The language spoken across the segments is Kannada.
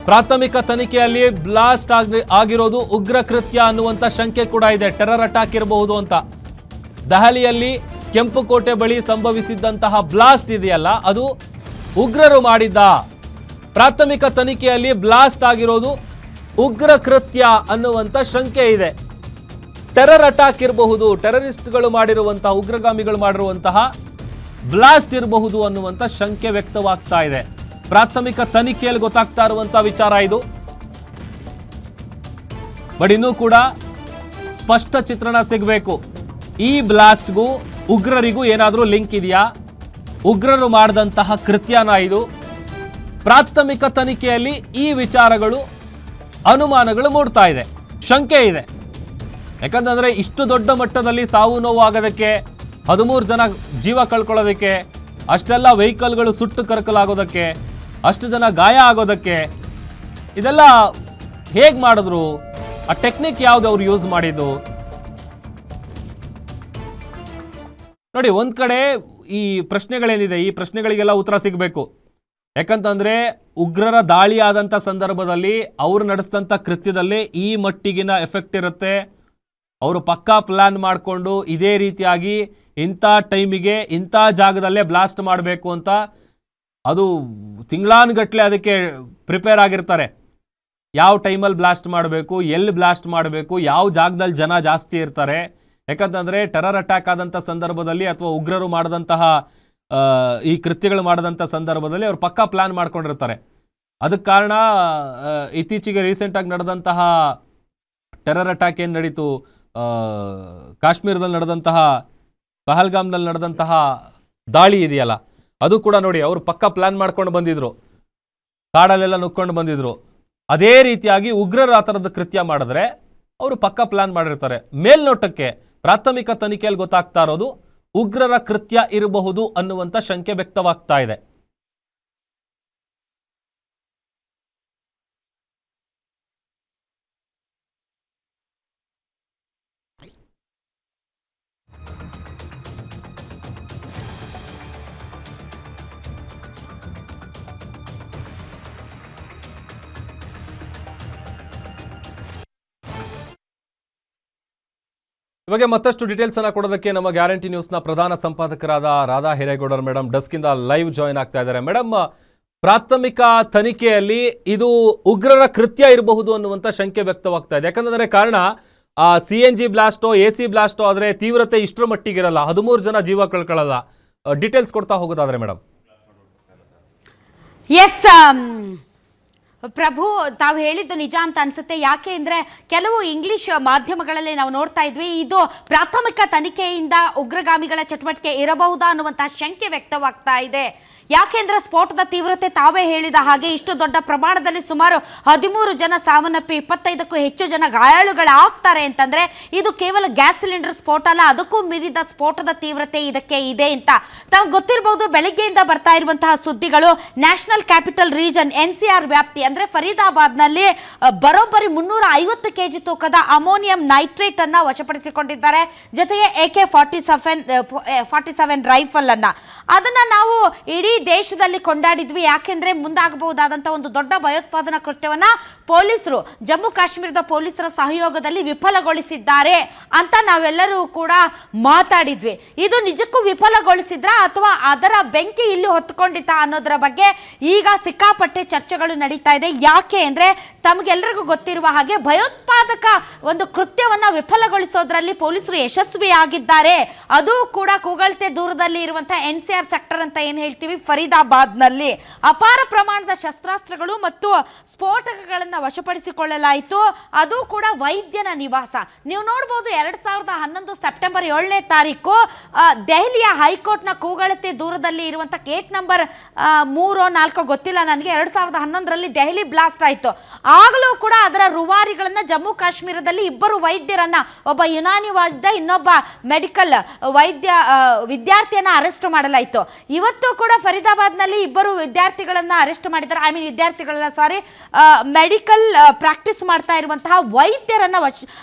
ಪ್ರಾಥಮಿಕ ತನಿಖೆಯಲ್ಲಿ ಬ್ಲಾಸ್ಟ್ ಆಗಿರೋದು ಉಗ್ರ ಕೃತ್ಯ ಅನ್ನುವಂತ ಶಂಕೆ ಕೂಡ ಇದೆ. ಟೆರರ್ ಅಟ್ಯಾಕ್ ಇರಬಹುದು ಅಂತ. ದೆಹಲಿಯಲ್ಲಿ ಕೆಂಪುಕೋಟೆ ಬಳಿ ಸಂಭವಿಸಿದ್ದಂತಹ ಬ್ಲಾಸ್ಟ್ ಇದೆಯಲ್ಲ, ಅದು ಉಗ್ರರು ಮಾಡಿದ್ದ. ಪ್ರಾಥಮಿಕ ತನಿಖೆಯಲ್ಲಿ ಬ್ಲಾಸ್ಟ್ ಆಗಿರೋದು ಉಗ್ರ ಕೃತ್ಯ ಅನ್ನುವಂತ ಶಂಕೆ ಇದೆ. ಟೆರರ್ ಅಟ್ಯಾಕ್ ಇರಬಹುದು, ಟೆರರಿಸ್ಟ್ಗಳು ಮಾಡಿರುವಂತಹ, ಉಗ್ರಗಾಮಿಗಳು ಮಾಡಿರುವಂತಹ ಬ್ಲಾಸ್ಟ್ ಇರಬಹುದು ಅನ್ನುವಂತ ಶಂಕೆ ವ್ಯಕ್ತವಾಗ್ತಾ ಇದೆ. ಪ್ರಾಥಮಿಕ ತನಿಖೆಯಲ್ಲಿ ಗೊತ್ತಾಗ್ತಾ ಇರುವಂತಹ ವಿಚಾರ ಇದು. ಬಟ್ ಇನ್ನೂ ಕೂಡ ಸ್ಪಷ್ಟ ಚಿತ್ರಣ ಸಿಗಬೇಕು. ಈ ಬ್ಲಾಸ್ಟ್ಗೂ ಉಗ್ರರಿಗೂ ಏನಾದರೂ ಲಿಂಕ್ ಇದೆಯಾ? ಉಗ್ರರು ಮಾಡಿದಂತಹ ಕೃತ್ಯನ ಇದು? ಪ್ರಾಥಮಿಕ ತನಿಖೆಯಲ್ಲಿ ಈ ವಿಚಾರಗಳು, ಅನುಮಾನಗಳು ಮೂಡ್ತಾ ಇದೆ, ಶಂಕೆ ಇದೆ. ಯಾಕಂತಂದ್ರೆ ಇಷ್ಟು ದೊಡ್ಡ ಮಟ್ಟದಲ್ಲಿ ಸಾವು ನೋವು ಆಗೋದಕ್ಕೆ, 13 ಜನ ಜೀವ ಕಳ್ಕೊಳ್ಳೋದಕ್ಕೆ, ಅಷ್ಟೆಲ್ಲ ವೆಹಿಕಲ್ಗಳು ಸುಟ್ಟು ಕರಕಲಾಗೋದಕ್ಕೆ, ಅಷ್ಟು ಜನ ಗಾಯ ಆಗೋದಕ್ಕೆ, ಇದೆಲ್ಲ ಹೇಗೆ ಮಾಡಿದ್ರು? ಆ ಟೆಕ್ನಿಕ್ ಯಾವ್ದು ಅವ್ರು ಯೂಸ್ ಮಾಡಿದ್ದು? ನೋಡಿ, ಒಂದ್ ಕಡೆ ಈ ಪ್ರಶ್ನೆಗಳೇನಿದೆ, ಈ ಪ್ರಶ್ನೆಗಳಿಗೆಲ್ಲ ಉತ್ತರ ಸಿಗಬೇಕು. ಯಾಕಂತಂದ್ರೆ ಉಗ್ರರ ದಾಳಿ ಆದಂಥ ಸಂದರ್ಭದಲ್ಲಿ ಅವರು ನಡೆಸಿದಂಥ ಕೃತ್ಯದಲ್ಲಿ ಈ ಮಟ್ಟಿಗಿನ ಎಫೆಕ್ಟ್ ಇರುತ್ತೆ. ಅವರು ಪಕ್ಕಾ ಪ್ಲಾನ್ ಮಾಡಿಕೊಂಡು ಇದೇ ರೀತಿಯಾಗಿ ಇಂಥ ಟೈಮಿಗೆ ಇಂಥ ಜಾಗದಲ್ಲೇ ಬ್ಲಾಸ್ಟ್ ಮಾಡಬೇಕು ಅಂತ ಅದು ತಿಂಗಳಾನುಗಟ್ಟಲೆ ಅದಕ್ಕೆ ಪ್ರಿಪೇರ್ ಆಗಿರ್ತಾರೆ. ಯಾವ ಟೈಮಲ್ಲಿ ಬ್ಲಾಸ್ಟ್ ಮಾಡಬೇಕು, ಎಲ್ಲಿ ಬ್ಲಾಸ್ಟ್ ಮಾಡಬೇಕು, ಯಾವ ಜಾಗದಲ್ಲಿ ಜನ ಜಾಸ್ತಿ ಇರ್ತಾರೆ. ಯಾಕಂತಂದರೆ ಟೆರರ್ ಅಟ್ಯಾಕ್ ಆದಂಥ ಸಂದರ್ಭದಲ್ಲಿ ಅಥವಾ ಉಗ್ರರು ಮಾಡಿದಂತಹ ಈ ಕೃತ್ಯಗಳು ಮಾಡಿದಂಥ ಸಂದರ್ಭದಲ್ಲಿ ಅವರು ಪಕ್ಕಾ ಪ್ಲಾನ್ ಮಾಡ್ಕೊಂಡಿರ್ತಾರೆ. ಅದಕ್ಕೆ ಕಾರಣ ಇತ್ತೀಚೆಗೆ ರೀಸೆಂಟಾಗಿ ನಡೆದಂತಹ ಟೆರರ್ ಅಟ್ಯಾಕ್ ಏನು ನಡೀತು, ಕಾಶ್ಮೀರದಲ್ಲಿ ನಡೆದಂತಹ, ಪಹಲ್ಗಾಮ್ನಲ್ಲಿ ನಡೆದಂತಹ ದಾಳಿ ಇದೆಯಲ್ಲ, ಅದು ಕೂಡ ನೋಡಿ ಅವರು ಪಕ್ಕಾ ಪ್ಲಾನ್ ಮಾಡ್ಕೊಂಡು ಬಂದಿದ್ರು, ಕಾಡಲ್ಲೆಲ್ಲ ನುಕ್ಕೊಂಡು ಬಂದಿದ್ರು. ಅದೇ ರೀತಿಯಾಗಿ ಉಗ್ರರು ಆ ಥರದ ಕೃತ್ಯ ಮಾಡಿದ್ರೆ ಅವರು ಪಕ್ಕಾ ಪ್ಲಾನ್ ಮಾಡಿರ್ತಾರೆ. ಮೇಲ್ನೋಟಕ್ಕೆ ಪ್ರಾಥಮಿಕ ತನಿಖೆಯಲ್ಲಿ ಗೊತ್ತಾಗ್ತಾ ಇರೋದು ಉಗ್ರರ ಕೃತ್ಯ ಇರಬಹುದು ಅನ್ನುವಂಥ ಶಂಕೆ ವ್ಯಕ್ತವಾಗ್ತಾ ಇದೆ. ಇವಾಗ ಮತ್ತಷ್ಟು ಡೀಟೇಲ್ಸ್ ಅನ್ನ ಕೊಡೋದಕ್ಕೆ ನಮ್ಮ ಗ್ಯಾರಂಟಿ ನ್ಯೂಸ್ನ ಪ್ರಧಾನ ಸಂಪಾದಕರಾದ ರಾಧಾ ಹಿರೇಗೌಡರು ಮೇಡಮ್ ಡೆಸ್ಕಿಂದ ಲೈವ್ ಜಾಯಿನ್ ಆಗ್ತಾ ಇದ್ದಾರೆ. ಮೇಡಮ್, ಪ್ರಾಥಮಿಕ ತನಿಖೆಯಲ್ಲಿ ಇದು ಉಗ್ರರ ಕೃತ್ಯ ಇರಬಹುದು ಅನ್ನುವಂಥ ಶಂಕೆ ವ್ಯಕ್ತವಾಗ್ತಾ ಇದೆ. ಯಾಕಂದ್ರೆ ಕಾರಣ CNG ಬ್ಲಾಸ್ಟೋ, AC ಬ್ಲಾಸ್ಟೋ ಆದರೆ ತೀವ್ರತೆ ಇಷ್ಟರ ಮಟ್ಟಿಗಿರಲ್ಲ, 13 ಜನ ಜೀವ ಕಳ್ಕೊಳ್ಳಲ್ಲ. ಡೀಟೇಲ್ಸ್ ಕೊಡ್ತಾ ಹೋಗೋದಾದ್ರೆ ಮೇಡಮ್. ಎಸ್ ಪ್ರಭು, ತಾವು ಹೇಳಿದ್ದು ನಿಜ ಅಂತ ಅನ್ಸುತ್ತೆ. ಯಾಕೆ ಅಂದರೆ ಕೆಲವು ಇಂಗ್ಲಿಷ್ ಮಾಧ್ಯಮಗಳಲ್ಲಿ ನಾವು ನೋಡ್ತಾ ಇದ್ವಿ, ಇದು ಪ್ರಾಥಮಿಕ ತನಿಖೆಯಿಂದ ಉಗ್ರಗಾಮಿಗಳ ಚಟುವಟಿಕೆ ಇರಬಹುದಾ ಅನ್ನುವಂಥ ಶಂಕೆ ವ್ಯಕ್ತವಾಗ್ತಾ ಇದೆ. ಯಾಕೆಂದ್ರೆ ಸ್ಫೋಟದ ತೀವ್ರತೆ ತಾವೇ ಹೇಳಿದ ಹಾಗೆ ಇಷ್ಟು ದೊಡ್ಡ ಪ್ರಮಾಣದಲ್ಲಿ ಸುಮಾರು 13 ಜನ ಸಾವನ್ನಪ್ಪಿ 25ಕ್ಕೂ ಹೆಚ್ಚು ಜನ ಗಾಯಾಳುಗಳಾಗ್ತಾರೆ ಅಂತಂದ್ರೆ ಇದು ಕೇವಲ ಗ್ಯಾಸ್ ಸಿಲಿಂಡರ್ ಸ್ಫೋಟ ಅಲ್ಲ, ಅದಕ್ಕೂ ಮೀರಿದ ಸ್ಫೋಟದ ತೀವ್ರತೆ ಇದಕ್ಕೆ ಇದೆ ಅಂತ ತಾವು ಗೊತ್ತಿರಬಹುದು. ಬೆಳಗ್ಗೆಯಿಂದ ಬರ್ತಾ ಇರುವಂತಹ ಸುದ್ದಿಗಳು, ನ್ಯಾಷನಲ್ ಕ್ಯಾಪಿಟಲ್ ರೀಜನ್ NCR ವ್ಯಾಪ್ತಿ ಅಂದ್ರೆ ಫರೀದಾಬಾದ್ನಲ್ಲಿ ಬರೋಬ್ಬರಿ 350 kg ತೂಕದ ಅಮೋನಿಯಂ ನೈಟ್ರೇಟ್ ಅನ್ನ ವಶಪಡಿಸಿಕೊಂಡಿದ್ದಾರೆ. ಜೊತೆಗೆ AK-47 ರೈಫಲ್ ಅನ್ನ, ಅದನ್ನ ನಾವು ಇಡೀ ದೇಶದಲ್ಲಿ ಕೊಂಡಾಡಿದ್ವಿ. ಯಾಕೆಂದ್ರೆ ಮುಂದಾಗಬಹುದಾದಂತಹ ಒಂದು ದೊಡ್ಡ ಭಯೋತ್ಪಾದನಾ ಕೃತ್ಯವನ್ನ ಪೊಲೀಸರು, ಜಮ್ಮು ಕಾಶ್ಮೀರದ ಪೊಲೀಸರ ಸಹಯೋಗದಲ್ಲಿ ವಿಫಲಗೊಳಿಸಿದ್ದಾರೆ ಅಂತ ನಾವೆಲ್ಲರೂ ಕೂಡ ಮಾತಾಡಿದ್ವಿ. ಇದು ನಿಜಕ್ಕೂ ವಿಫಲಗೊಳಿಸಿದ್ರ ಅಥವಾ ಅದರ ಬೆಂಕಿ ಇಲ್ಲಿ ಹೊತ್ತುಕೊಂಡಿತಾ ಅನ್ನೋದರ ಬಗ್ಗೆ ಈಗ ಸಿಕ್ಕಾಪಟ್ಟೆ ಚರ್ಚೆಗಳು ನಡೀತಾ ಇದೆ. ಯಾಕೆ ಅಂದ್ರೆ ತಮಗೆಲ್ಲರಿಗೂ ಗೊತ್ತಿರುವ ಹಾಗೆ ಭಯೋತ್ಪಾದಕ ಒಂದು ಕೃತ್ಯವನ್ನ ವಿಫಲಗೊಳಿಸೋದ್ರಲ್ಲಿ ಪೊಲೀಸರು ಯಶಸ್ವಿಯಾಗಿದ್ದಾರೆ. ಅದು ಕೂಡ ಕೂಗಳತೆ ದೂರದಲ್ಲಿ ಇರುವಂತಹ NCR ಸೆಕ್ಟರ್ ಅಂತ ಏನ್ ಹೇಳ್ತೀವಿ, ಫರೀದಾಬಾದ್ನಲ್ಲಿ ಅಪಾರ ಪ್ರಮಾಣದ ಶಸ್ತ್ರಾಸ್ತ್ರಗಳು ಮತ್ತು ಸ್ಫೋಟಕಗಳನ್ನು ವಶಪಡಿಸಿಕೊಳ್ಳಲಾಯಿತು. ಅದು ಕೂಡ ವೈದ್ಯನ ನಿವಾಸ. ನೀವು ನೋಡಬಹುದು 2011 ಸೆಪ್ಟೆಂಬರ್ 7ನೇ ತಾರೀಕು ದೆಹಲಿಯ ಹೈಕೋರ್ಟ್ನ ಕೂಗಳತೆ ದೂರದಲ್ಲಿ ಇರುವಂತಹ ಗೇಟ್ ನಂಬರ್ 3-4 ಗೊತ್ತಿಲ್ಲ ನನಗೆ, 2011ರಲ್ಲಿ ದೆಹಲಿ ಬ್ಲಾಸ್ಟ್ ಆಯಿತು. ಆಗಲೂ ಕೂಡ ಅದರ ರೂವಾರಿಗಳನ್ನ ಜಮ್ಮು ಕಾಶ್ಮೀರದಲ್ಲಿ ಇಬ್ಬರು ವೈದ್ಯರನ್ನ, ಒಬ್ಬ ಯುನಾನಿ ವೈದ್ಯ, ಇನ್ನೊಬ್ಬ ಮೆಡಿಕಲ್ ವಿದ್ಯಾರ್ಥಿಯನ್ನ ಅರೆಸ್ಟ್ ಮಾಡಲಾಯಿತು. ಇವತ್ತು ಕೂಡ ಫರೀದಾಬಾದ್ನಲ್ಲಿ ಇಬ್ಬರು ವಿದ್ಯಾರ್ಥಿಗಳನ್ನ ಅರೆಸ್ಟ್ ಮಾಡಿದ್ದಾರೆ. ಮೆಡಿಕಲ್ ಪ್ರಾಕ್ಟೀಸ್ ಮಾಡ್ತಾ ಇರುವಂತಹ ವೈದ್ಯರನ್ನ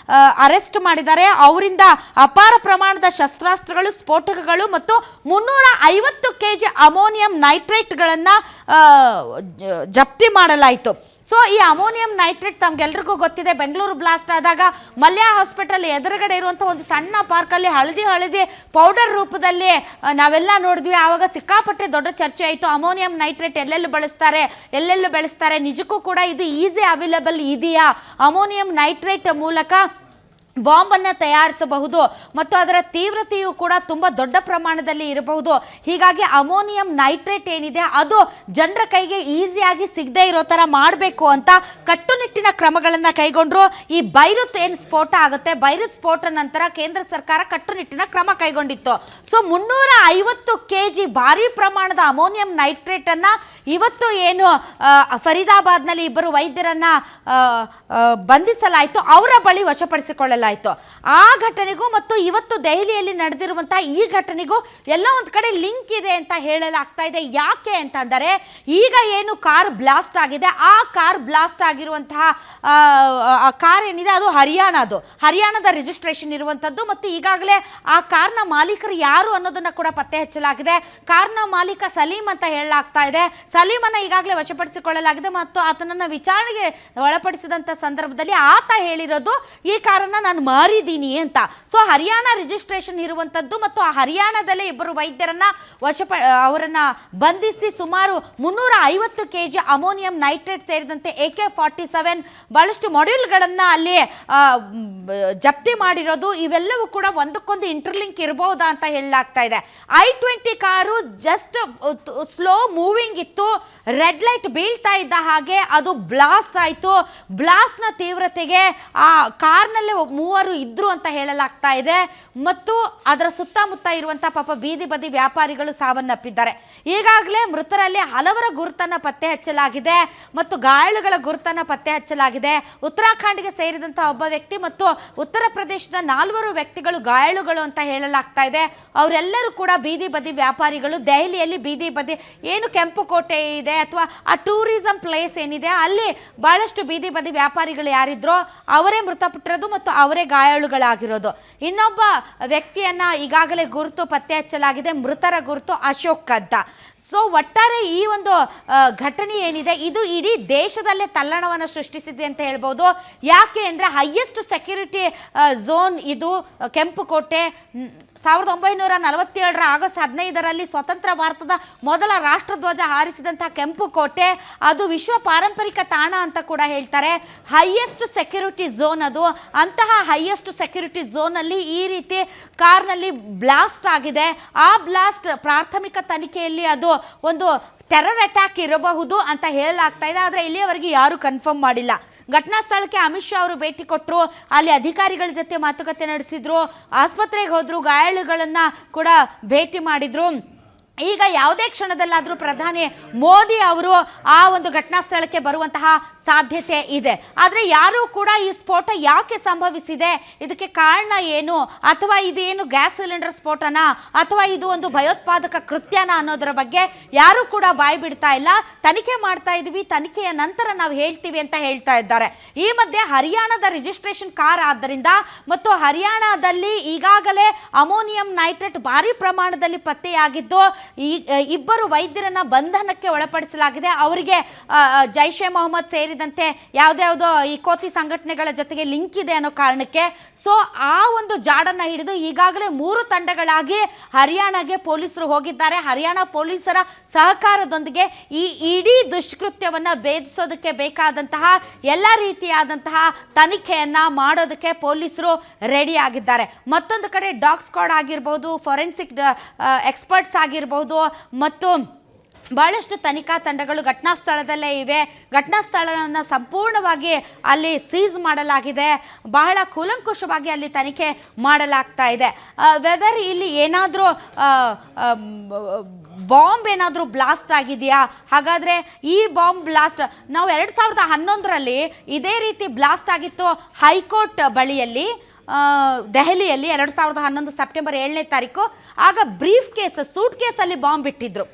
ಅರೆಸ್ಟ್ ಮಾಡಿದ್ದಾರೆ. ಅವರಿಂದ ಅಪಾರ ಪ್ರಮಾಣದ ಶಸ್ತ್ರಾಸ್ತ್ರಗಳು, ಸ್ಫೋಟಕಗಳು ಮತ್ತು 350 kg ಅಮೋನಿಯಂ ನೈಟ್ರೇಟ್ಗಳನ್ನು ಜಪ್ತಿ ಮಾಡಲಾಯಿತು. ಸೊ ಈ ಅಮೋನಿಯಂ ನೈಟ್ರೇಟ್ ತಮ್ಗೆಲ್ರಿಗೂ ಗೊತ್ತಿದೆ, ಬೆಂಗಳೂರು ಬ್ಲಾಸ್ಟ್ ಆದಾಗ ಮಲ್ಯ ಹಾಸ್ಪಿಟಲ್ ಎದುರುಗಡೆ ಇರುವಂಥ ಒಂದು ಸಣ್ಣ ಪಾರ್ಕಲ್ಲಿ ಹಳದಿ ಪೌಡರ್ ರೂಪದಲ್ಲಿ ನಾವೆಲ್ಲ ನೋಡಿದ್ವಿ. ಆವಾಗ ಸಿಕ್ಕಾಪಟ್ಟೆ ದೊಡ್ಡ ಚರ್ಚೆ ಆಯಿತು. ಅಮೋನಿಯಂ ನೈಟ್ರೇಟ್ ಎಲ್ಲೆಲ್ಲಿ ಬೆಳೆಸ್ತಾರೆ, ನಿಜಕ್ಕೂ ಕೂಡ ಇದು ಈಸಿ ಅವೈಲೇಬಲ್ ಇದೆಯಾ, ಅಮೋನಿಯಂ ನೈಟ್ರೇಟ್ ಮೂಲಕ ಬಾಂಬನ್ನು ತಯಾರಿಸಬಹುದು ಮತ್ತು ಅದರ ತೀವ್ರತೆಯು ಕೂಡ ತುಂಬ ದೊಡ್ಡ ಪ್ರಮಾಣದಲ್ಲಿ ಇರಬಹುದು. ಹೀಗಾಗಿ ಅಮೋನಿಯಂ ನೈಟ್ರೇಟ್ ಏನಿದೆ ಅದು ಜನರ ಕೈಗೆ ಈಸಿಯಾಗಿ ಸಿಗದೆ ಇರೋ ಥರ ಮಾಡಬೇಕು ಅಂತ ಕಟ್ಟುನಿಟ್ಟಿನ ಕ್ರಮಗಳನ್ನು ಕೈಗೊಂಡ್ರು. ಈ ಬೈರುತ್ ಏನು ಸ್ಫೋಟ ಆಗುತ್ತೆ, ಬೈರುತ್ ಸ್ಫೋಟ ನಂತರ ಕೇಂದ್ರ ಸರ್ಕಾರ ಕಟ್ಟುನಿಟ್ಟಿನ ಕ್ರಮ ಕೈಗೊಂಡಿತ್ತು. ಸೊ 350 kg ಭಾರಿ ಪ್ರಮಾಣದ ಅಮೋನಿಯಂ ನೈಟ್ರೇಟನ್ನು ಇವತ್ತು ಏನು ಫರೀದಾಬಾದ್ನಲ್ಲಿ ಇಬ್ಬರು ವೈದ್ಯರನ್ನು ಬಂಧಿಸಲಾಯಿತು, ಅವರ ಬಳಿ ವಶಪಡಿಸಿಕೊಳ್ಳಲಾಯಿತು. ಆ ಘಟನೆಗೂ ಮತ್ತು ಇವತ್ತು ದೆಹಲಿಯಲ್ಲಿ ನಡೆದಿರುವಂತಹ ಈ ಘಟನೆಗೂ ಎಲ್ಲ ಒಂದು ಕಡೆ ಲಿಂಕ್ ಇದೆ ಅಂತ ಹೇಳಲಾಗ್ತಾ ಇದೆ. ಯಾಕೆ ಅಂತಂದರೆ ಈಗ ಏನು ಕಾರ್ ಬ್ಲಾಸ್ಟ್ ಆಗಿದೆ, ಆ ಕಾರ್ ಬ್ಲಾಸ್ಟ್ ಆಗಿರುವಂತಹ ಕಾರ್ ಏನಿದೆ ಅದು ಹರಿಯಾಣದ ರಿಜಿಸ್ಟ್ರೇಷನ್ ಇರುವಂಥದ್ದು ಮತ್ತು ಈಗಾಗಲೇ ಆ ಕಾರ್ನ ಮಾಲೀಕರು ಯಾರು ಅನ್ನೋದನ್ನ ಕೂಡ ಪತ್ತೆ ಹಚ್ಚಲಾಗಿದೆ. ಕಾರ್ನ ಮಾಲೀಕ ಸಲೀಂ ಅಂತ ಹೇಳಲಾಗ್ತಾ ಇದೆ. ಸಲೀಮನ್ನು ಈಗಾಗಲೇ ವಶಪಡಿಸಿಕೊಳ್ಳಲಾಗಿದೆ ಮತ್ತು ಆತನನ್ನು ವಿಚಾರಣೆಗೆ ಒಳಪಡಿಸಿದಂಥ ಸಂದರ್ಭದಲ್ಲಿ ಆತ ಹೇಳಿರೋದು ಈ ಕಾರನ್ನು ನಾನು ಮಾರಿದ್ದೀನಿ ಅಂತ. ಸೊ ಹರಿಯಾಣ ರಿಜಿಸ್ಟ್ರೇಷನ್ ಇರುವಂಥದ್ದು ಮತ್ತು ಆ ಹರಿಯಾಣದಲ್ಲೇ ಇಬ್ಬರು ವೈದ್ಯರನ್ನ ಅವರನ್ನ ಬಂಧಿಸಿ ಸುಮಾರು 350 kg ಅಮೋನಿಯಂ ನೈಟ್ರೇಟ್ ಸೇರಿದಂತೆ AK-47 ಬಹಳಷ್ಟು ಮಾಡ್ಯೂಲ್ಗಳನ್ನು ಅಲ್ಲಿ ಜಪ್ತಿ ಮಾಡಿರೋದು. ಇವೆಲ್ಲವೂ ಕೂಡ ಒಂದಕ್ಕೊಂದು ಇಂಟರ್ಲಿಂಕ್ ಇರಬಹುದಾ ಅಂತ ಹೇಳಲಾಗ್ತಾ ಇದೆ. I-20 car just slow moving ಇತ್ತು, ರೆಡ್ ಲೈಟ್ ಬೀಳ್ತಾ ಇದ್ದ ಹಾಗೆ ಅದು ಬ್ಲಾಸ್ಟ್ ಆಯಿತು. ಬ್ಲಾಸ್ಟ್ನ ತೀವ್ರತೆಗೆ ಆ ಕಾರ್ನಲ್ಲೇ ಮೂವರು ಇದ್ರು ಅಂತ ಹೇಳಲಾಗ್ತಾ ಇದೆ ಮತ್ತು ಅದರ ಸುತ್ತಮುತ್ತ ಇರುವಂಥ ಪಾಪ ಬೀದಿ ಬದಿ ವ್ಯಾಪಾರಿಗಳು ಸಾವನ್ನಪ್ಪಿದ್ದಾರೆ. ಈಗಾಗಲೇ ಮೃತರಲ್ಲಿ ಹಲವರ ಗುರುತನ್ನು ಪತ್ತೆ ಹಚ್ಚಲಾಗಿದೆ ಮತ್ತು ಗಾಯಾಳುಗಳ ಗುರುತನ್ನು ಪತ್ತೆ ಹಚ್ಚಲಾಗಿದೆ. ಉತ್ತರಾಖಂಡ್ಗೆ ಸೇರಿದಂಥ ಒಬ್ಬ ವ್ಯಕ್ತಿ ಮತ್ತು ಉತ್ತರ ಪ್ರದೇಶದ 4 ವ್ಯಕ್ತಿಗಳು ಗಾಯಾಳುಗಳು ಅಂತ ಹೇಳಲಾಗ್ತಾ ಇದೆ. ಅವರೆಲ್ಲರೂ ಕೂಡ ಬೀದಿ ಬದಿ ವ್ಯಾಪಾರಿಗಳು. ದೆಹಲಿಯಲ್ಲಿ ಬೀದಿ ಬದಿ ಏನು ಕೆಂಪು ಕೋಟೆ ಇದೆ ಅಥವಾ ಆ ಟೂರಿಸಂ ಪ್ಲೇಸ್ ಏನಿದೆ ಅಲ್ಲಿ ಬಹಳಷ್ಟು ಬೀದಿ ಬದಿ ವ್ಯಾಪಾರಿಗಳು ಯಾರಿದ್ರೋ ಅವರೇ ಮೃತಪಟ್ಟಿರೋದು ಮತ್ತು ಅವರೇ ಗಾಯಾಳುಗಳಾಗಿರೋದು. ಇನ್ನೊಬ್ಬ ವ್ಯಕ್ತಿಯನ್ನ ಈಗಾಗಲೇ ಗುರುತು ಪತ್ತೆ ಹಚ್ಚಲಾಗಿದೆ. ಮೃತರ ಗುರುತು ಅಶೋಕ್ ಅಂತ. ಸೊ ಒಟ್ಟಾರೆ ಈ ಒಂದು ಘಟನೆ ಏನಿದೆ ಇದು ಇಡೀ ದೇಶದಲ್ಲೇ ತಲ್ಲಣವನ್ನು ಸೃಷ್ಟಿಸಿದೆ ಅಂತ ಹೇಳ್ಬೋದು. ಯಾಕೆ ಅಂದರೆ ಹೈಯೆಸ್ಟ್ ಸೆಕ್ಯೂರಿಟಿ ಝೋನ್ ಇದು ಕೆಂಪುಕೋಟೆ. 1947 ಆಗಸ್ಟ್ 15ರಲ್ಲಿ ಸ್ವತಂತ್ರ ಭಾರತದ ಮೊದಲ ರಾಷ್ಟ್ರಧ್ವಜ ಹಾರಿಸಿದಂಥ ಕೆಂಪುಕೋಟೆ ಅದು ವಿಶ್ವ ಪಾರಂಪರಿಕ ತಾಣ ಅಂತ ಕೂಡ ಹೇಳ್ತಾರೆ. ಹೈಯೆಸ್ಟ್ ಸೆಕ್ಯೂರಿಟಿ ಝೋನ್ ಅದು. ಅಂತಹ ಹೈಯೆಸ್ಟ್ ಸೆಕ್ಯೂರಿಟಿ ಝೋನಲ್ಲಿ ಈ ರೀತಿ ಕಾರ್ನಲ್ಲಿ ಬ್ಲಾಸ್ಟ್ ಆಗಿದೆ. ಆ ಬ್ಲಾಸ್ಟ್ ಪ್ರಾಥಮಿಕ ತನಿಖೆಯಲ್ಲಿ ಅದು ಒಂದು ಟೆರರ್ ಅಟ್ಯಾಕ್ ಇರಬಹುದು ಅಂತ ಹೇಳಲಾಗ್ತಾ ಇದೆ. ಆದರೆ ಇಲ್ಲಿಯವರೆಗೆ ಯಾರೂ ಕನ್ಫರ್ಮ್ ಮಾಡಿಲ್ಲ. ಘಟನಾ ಸ್ಥಳಕ್ಕೆ ಅಮಿತ್ ಶಾ ಅವರು ಭೇಟಿ ಕೊಟ್ಟರು, ಅಲ್ಲಿ ಅಧಿಕಾರಿಗಳ ಜೊತೆ ಮಾತುಕತೆ ನಡೆಸಿದ್ರು, ಆಸ್ಪತ್ರೆಗೆ ಹೋದರು, ಗಾಯಾಳುಗಳನ್ನು ಕೂಡ ಭೇಟಿ ಮಾಡಿದರು. ಈಗ ಯಾವುದೇ ಕ್ಷಣದಲ್ಲಾದರೂ ಪ್ರಧಾನಿ ಮೋದಿ ಅವರು ಆ ಒಂದು ಘಟನಾ ಸ್ಥಳಕ್ಕೆ ಬರುವಂತಹ ಸಾಧ್ಯತೆ ಇದೆ. ಆದರೆ ಯಾರೂ ಕೂಡ ಈ ಸ್ಫೋಟ ಯಾಕೆ ಸಂಭವಿಸಿದೆ, ಇದಕ್ಕೆ ಕಾರಣ ಏನು, ಅಥವಾ ಇದೇನು ಗ್ಯಾಸ್ ಸಿಲಿಂಡರ್ ಸ್ಫೋಟನ ಅಥವಾ ಇದು ಒಂದು ಭಯೋತ್ಪಾದಕ ಕೃತ್ಯನ ಅನ್ನೋದರ ಬಗ್ಗೆ ಯಾರೂ ಕೂಡ ಬಾಯಿ ಬಿಡ್ತಾ ಇಲ್ಲ. ತನಿಖೆ ಮಾಡ್ತಾ ಇದ್ವಿ, ತನಿಖೆಯ ನಂತರ ನಾವು ಹೇಳ್ತೀವಿ ಅಂತ ಹೇಳ್ತಾ ಇದ್ದಾರೆ. ಈ ಮಧ್ಯೆ ಹರಿಯಾಣದ ರಿಜಿಸ್ಟ್ರೇಷನ್ ಕಾರ್ ಆದ್ದರಿಂದ ಮತ್ತು ಹರಿಯಾಣದಲ್ಲಿ ಈಗಾಗಲೇ ಅಮೋನಿಯಂ ನೈಟ್ರೇಟ್ ಭಾರಿ ಪ್ರಮಾಣದಲ್ಲಿ ಪತ್ತೆಯಾಗಿದ್ದು ಇಬ್ಬರು ವೈದ್ಯರನ್ನ ಬಂಧನಕ್ಕೆ ಒಳಪಡಿಸಲಾಗಿದೆ. ಅವರಿಗೆ ಜೈಷ್ ಎ ಮೊಹಮ್ಮದ್ ಸೇರಿದಂತೆ ಯಾವುದ್ಯಾವುದೋ ಈ ಕೋತಿ ಸಂಘಟನೆಗಳ ಜೊತೆಗೆ ಲಿಂಕ್ ಇದೆ ಅನ್ನೋ ಕಾರಣಕ್ಕೆ. ಸೊ ಆ ಒಂದು ಜಾಡನ್ನು ಹಿಡಿದು ಈಗಾಗಲೇ 3 ತಂಡಗಳಾಗಿ ಹರಿಯಾಣಗೆ ಪೊಲೀಸರು ಹೋಗಿದ್ದಾರೆ. ಹರಿಯಾಣ ಪೊಲೀಸರ ಸಹಕಾರದೊಂದಿಗೆ ಈ ಇಡೀ ದುಷ್ಕೃತ್ಯವನ್ನು ಭೇದಿಸೋದಕ್ಕೆ ಬೇಕಾದಂತಹ ಎಲ್ಲ ರೀತಿಯಾದಂತಹ ತನಿಖೆಯನ್ನು ಮಾಡೋದಕ್ಕೆ ಪೊಲೀಸರು ರೆಡಿ ಆಗಿದ್ದಾರೆ. ಮತ್ತೊಂದು ಕಡೆ ಡಾಗ್ ಸ್ಕ್ವಾಡ್ ಆಗಿರ್ಬೋದು, ಫೊರೆನ್ಸಿಕ್ ಎಕ್ಸ್ಪರ್ಟ್ಸ್ ಆಗಿರ್ಬೋದು ಮತ್ತು ಬಹಳಷ್ಟು ತನಿಖಾ ತಂಡಗಳು ಘಟನಾ ಸ್ಥಳದಲ್ಲೇ ಇವೆ. ಘಟನಾ ಸ್ಥಳವನ್ನು ಸಂಪೂರ್ಣವಾಗಿ ಅಲ್ಲಿ ಸೀಸ್ ಮಾಡಲಾಗಿದೆ. ಬಹಳ ಕೂಲಂಕುಷವಾಗಿ ಅಲ್ಲಿ ತನಿಖೆ ಮಾಡಲಾಗ್ತಾ ಇದೆ. ವೆದರ್ ಇಲ್ಲಿ ಏನಾದರೂ ಬಾಂಬ್ ಏನಾದರೂ ಬ್ಲಾಸ್ಟ್ ಆಗಿದೆಯಾ, ಹಾಗಾದರೆ ಈ ಬಾಂಬ್ ಬ್ಲಾಸ್ಟ್ ನಾವು 2011ರಲ್ಲಿ ಇದೇ ರೀತಿ ಬ್ಲಾಸ್ಟ್ ಆಗಿತ್ತು ಹೈಕೋರ್ಟ್ ಬಳಿಯಲ್ಲಿ ದೆಹಲಿಯಲ್ಲಿ 2011 ಸೆಪ್ಟೆಂಬರ್ 7ನೇ ತಾರೀಕು. ಆಗ ಬ್ರೀಫ್ ಕೇಸ್ ಸೂಟ್ ಕೇಸಲ್ಲಿ ಬಾಂಬ್ ಬಿಟ್ಟಿದ್ರು.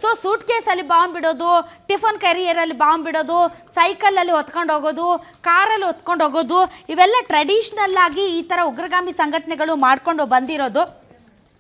ಸೊ ಸೂಟ್ ಕೇಸಲ್ಲಿ ಬಾಂಬ್ ಬಿಡೋದು, ಟಿಫನ್ ಕ್ಯಾರಿಯರಲ್ಲಿ ಬಾಂಬ್ ಬಿಡೋದು, ಸೈಕಲಲ್ಲಿ ಹೊತ್ಕೊಂಡು ಹೋಗೋದು, ಕಾರಲ್ಲಿ ಹೊತ್ಕೊಂಡು ಹೋಗೋದು, ಇವೆಲ್ಲ ಟ್ರೆಡಿಷ್ನಲ್ ಆಗಿ ಈ ಥರ ಉಗ್ರಗಾಮಿ ಸಂಘಟನೆಗಳು ಮಾಡ್ಕೊಂಡು ಬಂದಿರೋದು.